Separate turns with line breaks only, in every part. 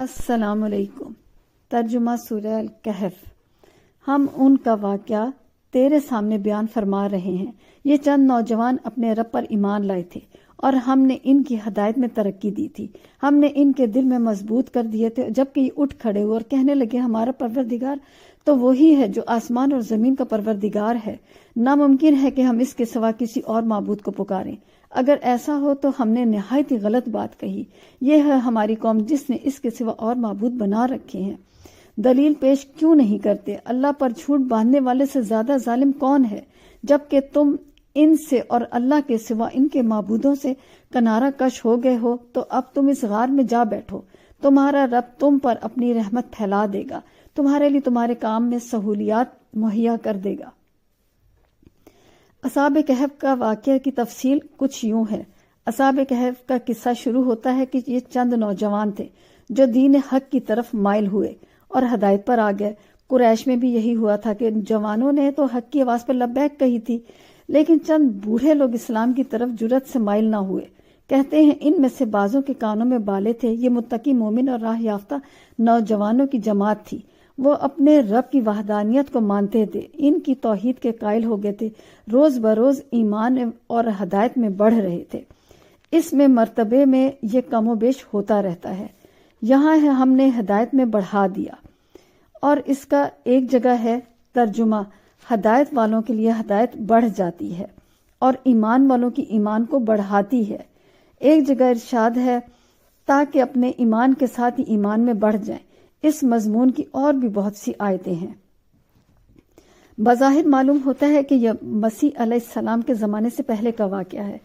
السلام علیکم۔ ترجمہ سورہ الکہف۔ ہم ان کا واقعہ تیرے سامنے بیان فرما رہے ہیں۔ یہ چند نوجوان اپنے رب پر ایمان لائے تھے اور ہم نے ان کی ہدایت میں ترقی دی تھی۔ ہم نے ان کے دل میں مضبوط کر دیے تھے، جبکہ یہ اٹھ کھڑے ہوئے اور کہنے لگے ہمارا پروردگار تو وہی ہے جو آسمان اور زمین کا پروردگار ہے، ناممکن ہے کہ ہم اس کے سوا کسی اور معبود کو پکاریں۔ اگر ایسا ہو تو ہم نے نہایت ہی غلط بات کہی۔ یہ ہے ہماری قوم جس نے اس کے سوا اور معبود بنا رکھے ہیں۔ دلیل پیش کیوں نہیں کرتے؟ اللہ پر جھوٹ باندھنے والے سے زیادہ ظالم کون ہے؟ جبکہ تم ان سے اور اللہ کے سوا ان کے معبودوں سے کنارہ کش ہو گئے ہو تو اب تم اس غار میں جا بیٹھو۔ تمہارا رب تم پر اپنی رحمت پھیلا دے گا، تمہارے لیے تمہارے کام میں سہولیات مہیا کر دے گا۔ اصحاب کہف کا واقعہ کی تفصیل کچھ یوں ہے۔ اصحاب کہف کا قصہ شروع ہوتا ہے کہ یہ چند نوجوان تھے جو دین حق کی طرف مائل ہوئے اور ہدایت پر آ گئے۔ قریش میں بھی یہی ہوا تھا کہ جوانوں نے تو حق کی آواز پر لبیک کہی تھی، لیکن چند بوڑھے لوگ اسلام کی طرف جرأت سے مائل نہ ہوئے۔ کہتے ہیں ان میں سے بعضوں کے کانوں میں بالے تھے۔ یہ متقی مومن اور راہ یافتہ نوجوانوں کی جماعت تھی۔ وہ اپنے رب کی وحدانیت کو مانتے تھے، ان کی توحید کے قائل ہو گئے تھے، روز بروز ایمان اور ہدایت میں بڑھ رہے تھے۔ اس میں مرتبے میں یہ کم و بیش ہوتا رہتا ہے۔ یہاں ہے ہم نے ہدایت میں بڑھا دیا، اور اس کا ایک جگہ ہے ترجمہ ہدایت والوں کے لیے ہدایت بڑھ جاتی ہے اور ایمان والوں کی ایمان کو بڑھاتی ہے۔ ایک جگہ ارشاد ہے تاکہ اپنے ایمان کے ساتھ ہی ایمان میں بڑھ جائیں۔ اس مضمون کی اور بھی بہت سی آیتیں ہیں۔ بظاہر معلوم ہوتا ہے کہ یہ مسیح علیہ السلام کے زمانے سے پہلے کا واقعہ ہے۔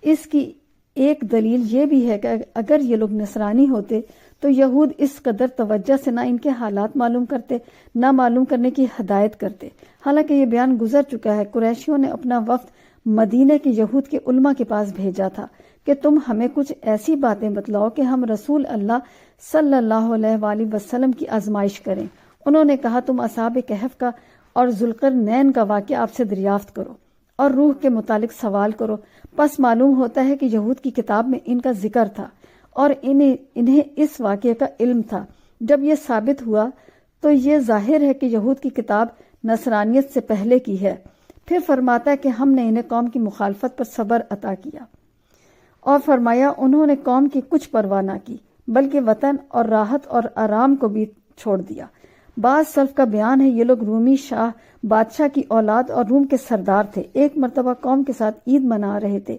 اس کی ایک دلیل یہ بھی ہے کہ اگر یہ لوگ نصرانی ہوتے تو یہود اس قدر توجہ سے نہ ان کے حالات معلوم کرتے، نہ معلوم کرنے کی ہدایت کرتے۔ حالانکہ یہ بیان گزر چکا ہے، قریشیوں نے اپنا وفد مدینہ کے یہود کے علماء کے پاس بھیجا تھا کہ تم ہمیں کچھ ایسی باتیں بتلاؤ کہ ہم رسول اللہ صلی اللہ علیہ وآلہ وسلم کی آزمائش کریں۔ انہوں نے کہا تم اصحاب کہف کا اور ذوالقرنین کا واقعہ آپ سے دریافت کرو اور روح کے متعلق سوال کرو۔ پس معلوم ہوتا ہے کہ یہود کی کتاب میں ان کا ذکر تھا اور انہیں اس واقعے کا علم تھا۔ جب یہ ثابت ہوا تو یہ ظاہر ہے کہ یہود کی کتاب نصرانیت سے پہلے کی ہے۔ پھر فرماتا ہے کہ ہم نے انہیں قوم کی مخالفت پر صبر عطا کیا، اور فرمایا انہوں نے قوم کی کچھ پرواہ نہ کی بلکہ وطن اور راحت اور آرام کو بھی چھوڑ دیا۔ بعض سلف کا بیان ہے یہ لوگ رومی شاہ بادشاہ کی اولاد اور روم کے سردار تھے۔ ایک مرتبہ قوم کے ساتھ عید منا رہے تھے۔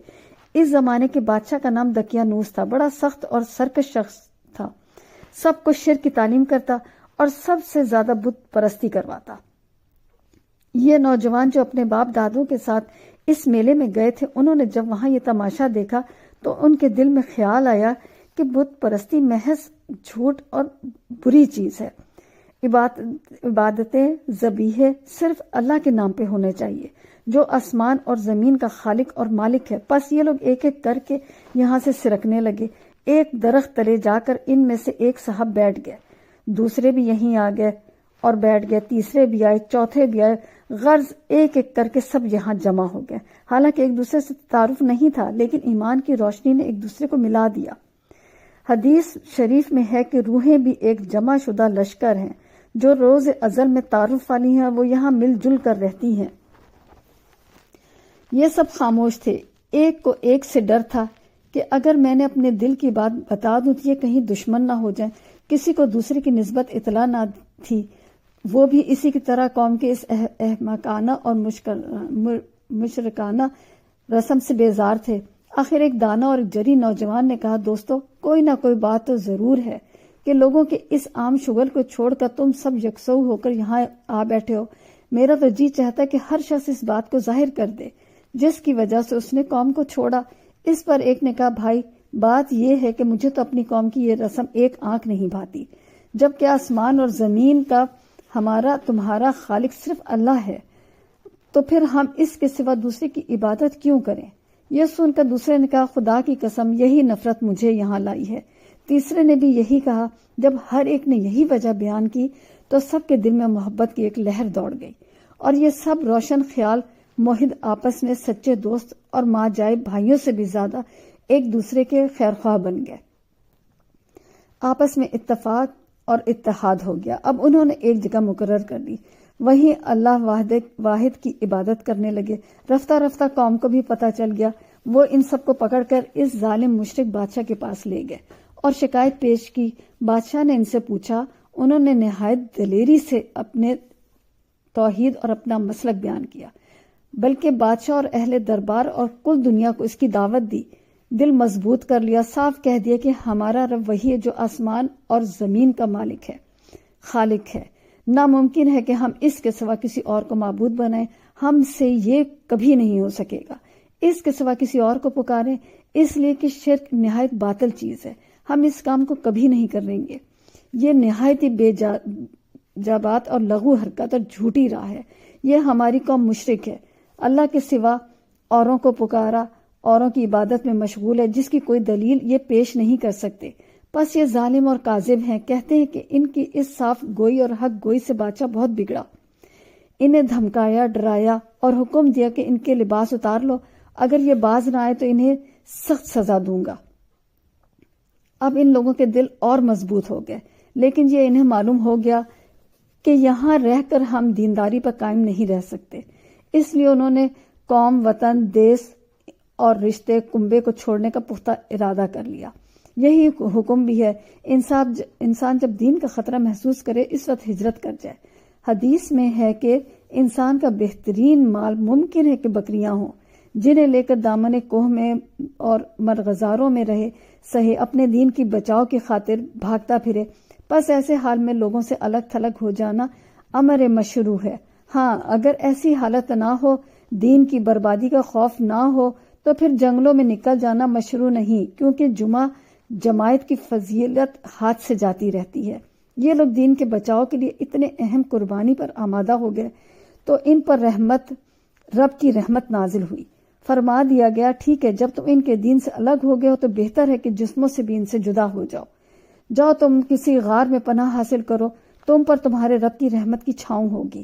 اس زمانے کے بادشاہ کا نام دقیانوس تھا۔ بڑا سخت اور سرکش شخص تھا، سب کو شرک کی تعلیم کرتا اور سب سے زیادہ بت پرستی کرواتا۔ یہ نوجوان جو اپنے باپ دادوں کے ساتھ اس میلے میں گئے تھے، انہوں نے جب وہاں یہ تماشا دیکھا تو ان کے دل میں خیال آیا کہ بت پرستی محض جھوٹ اور بری چیز ہے۔ عبادتیں ذبیحے صرف اللہ کے نام پہ ہونے چاہیے جو آسمان اور زمین کا خالق اور مالک ہے۔ پس یہ لوگ ایک ایک کر کے یہاں سے سرکنے لگے۔ ایک درخت تلے جا کر ان میں سے ایک صاحب بیٹھ گئے، دوسرے بھی یہیں آ گئے اور بیٹھ گئے، تیسرے بھی آئے، چوتھے بھی آئے۔ غرض ایک ایک کر کے سب یہاں جمع ہو گئے۔ حالانکہ ایک دوسرے سے تعارف نہیں تھا، لیکن ایمان کی روشنی نے ایک دوسرے کو ملا دیا۔ حدیث شریف میں ہے کہ روحیں بھی ایک جمع شدہ لشکر ہیں، جو روز ازل میں تعارف والی ہیں، وہ یہاں مل جل کر رہتی ہیں۔ یہ سب خاموش تھے۔ ایک کو ایک سے ڈر تھا کہ اگر میں نے اپنے دل کی بات بتا دوں تو یہ کہیں دشمن نہ ہو جائیں۔ کسی کو دوسرے کی نسبت اطلاع نہ تھی، وہ بھی اسی کی طرح قوم کے اس احمقانہ اور مشرکانہ رسم سے بیزار تھے۔ آخر ایک دانا اور ایک جری نوجوان نے کہا دوستو، کوئی نہ کوئی بات تو ضرور ہے کہ لوگوں کے اس عام شغل کو چھوڑ کر تم سب یکسو ہو کر یہاں آ بیٹھے ہو۔ میرا تو جی چاہتا ہے کہ ہر شخص اس بات کو ظاہر کر دے جس کی وجہ سے اس نے قوم کو چھوڑا۔ اس پر ایک نے کہا بھائی بات یہ ہے کہ مجھے تو اپنی قوم کی یہ رسم ایک آنکھ نہیں بھاتی، جبکہ آسمان اور زمین کا ہمارا تمہارا خالق صرف اللہ ہے، تو پھر ہم اس کے سوا دوسرے کی عبادت کیوں کریں؟ یہ سن کر دوسرے نے کہا خدا کی قسم یہی نفرت مجھے یہاں لائی ہے۔ تیسرے نے بھی یہی کہا۔ جب ہر ایک نے یہی وجہ بیان کی تو سب کے دل میں محبت کی ایک لہر دوڑ گئی، اور یہ سب روشن خیال موحد آپس میں سچے دوست اور ماں جائب بھائیوں سے بھی زیادہ ایک دوسرے کے خیر خواہ بن گئے۔ آپس میں اتفاق اور اتحاد ہو گیا۔ اب انہوں نے ایک جگہ مقرر کر لی، وہیں اللہ واحد کی عبادت کرنے لگے۔ رفتہ رفتہ قوم کو بھی پتہ چل گیا، وہ ان سب کو پکڑ کر اس ظالم مشرک بادشاہ کے پاس لے گئے اور شکایت پیش کی۔ بادشاہ نے ان سے پوچھا، انہوں نے نہایت دلیری سے اپنے توحید اور اپنا مسلک بیان کیا، بلکہ بادشاہ اور اہل دربار اور کل دنیا کو اس کی دعوت دی۔ دل مضبوط کر لیا، صاف کہہ دیا کہ ہمارا رب وہی ہے جو آسمان اور زمین کا مالک ہے، خالق ہے۔ ناممکن ہے کہ ہم اس کے سوا کسی اور کو معبود بنائیں، ہم سے یہ کبھی نہیں ہو سکے گا۔ اس کے سوا کسی اور کو پکاریں، اس لیے کہ شرک نہایت باطل چیز ہے، ہم اس کام کو کبھی نہیں کریں گے۔ یہ نہایت ہی بے جابات اور لغو حرکت اور جھوٹی راہ ہے۔ یہ ہماری قوم مشرک ہے، اللہ کے سوا اوروں کو پکارا، اوروں کی عبادت میں مشغول ہے جس کی کوئی دلیل یہ پیش نہیں کر سکتے۔ بس یہ ظالم اور کاذب ہیں، کہتے ہیں کہ ان کی اس صاف گوئی اور حق گوئی سے بادشاہ بہت بگڑا۔ انہیں دھمکایا، ڈرایا اور حکم دیا کہ ان کے لباس اتار لو، اگر یہ باز نہ آئے تو انہیں سخت سزا دوں گا۔ اب ان لوگوں کے دل اور مضبوط ہو گئے، لیکن یہ انہیں معلوم ہو گیا کہ یہاں رہ کر ہم دینداری پر قائم نہیں رہ سکتے، اس لیے انہوں نے قوم، وطن، دیس اور رشتے کنبے کو چھوڑنے کا پختہ ارادہ کر لیا۔ یہی حکم بھی ہے، انسان جب دین کا خطرہ محسوس کرے اس وقت ہجرت کر جائے۔ حدیث میں ہے کہ انسان کا بہترین مال ممکن ہے کہ بکریاں ہوں، جنہیں لے کر دامن کوہ میں اور مرغزاروں میں رہے سہے اپنے دین کی بچاؤ کی خاطر بھاگتا پھرے۔ بس ایسے حال میں لوگوں سے الگ تھلگ ہو جانا امر مشروع ہے۔ ہاں، اگر ایسی حالت نہ ہو، دین کی بربادی کا خوف نہ ہو، تو پھر جنگلوں میں نکل جانا مشروع نہیں، کیونکہ جماعت کی فضیلت ہاتھ سے جاتی رہتی ہے۔ یہ لوگ دین کے بچاؤ کے لیے اتنے اہم قربانی پر آمادہ ہو گئے تو ان پر رب کی رحمت نازل ہوئی۔ فرما دیا گیا، ٹھیک ہے، جب تم ان کے دین سے الگ ہو گئے ہو تو بہتر ہے کہ جسموں سے بھی ان سے جدا ہو جاؤ تم کسی غار میں پناہ حاصل کرو، تم پر تمہارے رب کی رحمت کی چھاؤں ہوگی،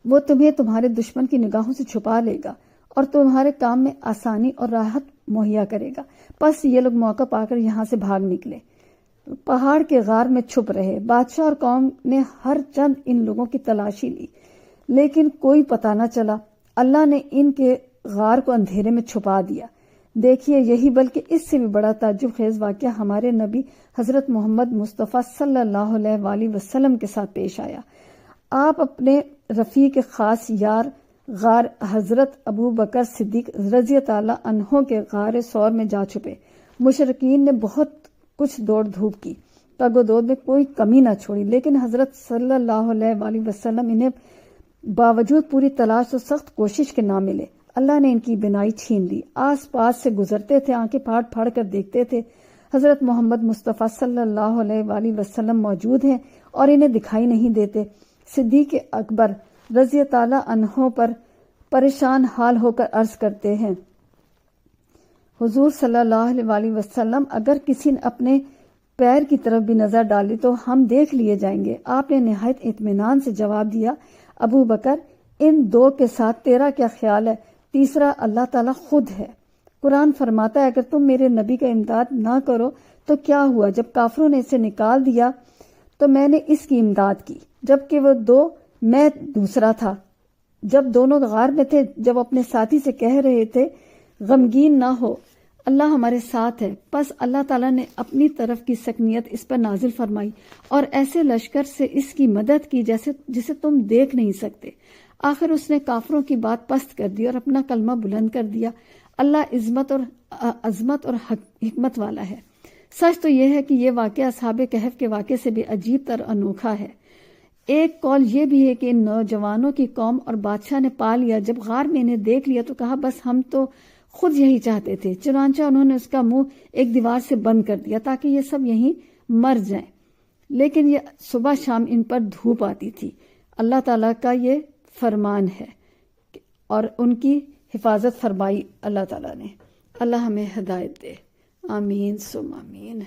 وہ تمہیں تمہارے دشمن کی نگاہوں سے چھپا لے گا اور تمہارے کام میں آسانی اور راحت مہیا کرے گا۔ پس یہ لوگ موقع پا کر یہاں سے بھاگ نکلے، پہاڑ کے غار میں چھپ رہے۔ بادشاہ اور قوم نے ہر چند ان لوگوں کی تلاشی لی، لیکن کوئی پتہ نہ چلا۔ اللہ نے ان کے غار کو اندھیرے میں چھپا دیا۔ دیکھیے، یہی بلکہ اس سے بھی بڑا تعجب خیز واقعہ ہمارے نبی حضرت محمد مصطفیٰ صلی اللہ علیہ وآلہ وسلم کے ساتھ پیش آیا۔ آپ اپنے رفیق خاص یار غار حضرت ابو بکر صدیق رضی تعالیٰ عنہ کے غار ثور میں جا چھپے۔ مشرکین نے بہت کچھ دوڑ دھوپ کی، تگ و دود میں کوئی کمی نہ چھوڑی، لیکن حضرت صلی اللہ علیہ وآلہ وسلم انہیں باوجود پوری تلاش و سخت کوشش کے نہ ملے۔ اللہ نے ان کی بینائی چھین لی، آس پاس سے گزرتے تھے، آنکھیں پھاڑ پھاڑ کر دیکھتے تھے حضرت محمد مصطفیٰ صلی اللہ علیہ وآلہ وسلم موجود ہیں اور انہیں دکھائی نہیں دیتے۔ صدیق اکبر رضی تعالیٰ عنہ پر پریشان حال ہو کر عرض کرتے ہیں، حضور صلی اللہ علیہ وآلہ وسلم، اگر کسی نے اپنے پیر کی طرف بھی نظر ڈالی تو ہم دیکھ لیے جائیں گے۔ آپ نے نہایت اطمینان سے جواب دیا، ابو بکر، ان دو کے ساتھ تیرا کیا خیال ہے؟ تیسرا اللہ تعالیٰ خود ہے۔ قرآن فرماتا ہے، اگر تم میرے نبی کا امداد نہ کرو تو کیا ہوا؟ جب کافروں نے اسے نکال دیا تو میں نے اس کی امداد کی، جبکہ وہ دو، میں دوسرا تھا۔ جب دونوں غار میں تھے، جب اپنے ساتھی سے کہہ رہے تھے غمگین نہ ہو، اللہ ہمارے ساتھ ہے، پس اللہ تعالیٰ نے اپنی طرف کی سکنیت اس پر نازل فرمائی اور ایسے لشکر سے اس کی مدد کی جسے تم دیکھ نہیں سکتے۔ آخر اس نے کافروں کی بات پست کر دی اور اپنا کلمہ بلند کر دیا۔ اللہ عظمت اور حکمت والا ہے۔ سچ تو یہ ہے کہ یہ واقعہ اصحاب کہف کے واقعے سے بھی عجیب تر انوکھا ہے۔ ایک قول یہ بھی ہے کہ ان نوجوانوں کی قوم اور بادشاہ نے پا لیا، جب غار میں انہیں دیکھ لیا تو کہا، بس ہم تو خود یہی چاہتے تھے، چنانچہ انہوں نے اس کا منہ ایک دیوار سے بند کر دیا تاکہ یہ سب یہیں مر جائیں۔ لیکن یہ صبح شام ان پر دھوپ آتی تھی۔ اللہ تعالیٰ کا یہ فرمان ہے اور ان کی حفاظت فرمائی اللہ تعالیٰ نے۔ اللہ ہمیں ہدایت دے، آمین ثم آمین۔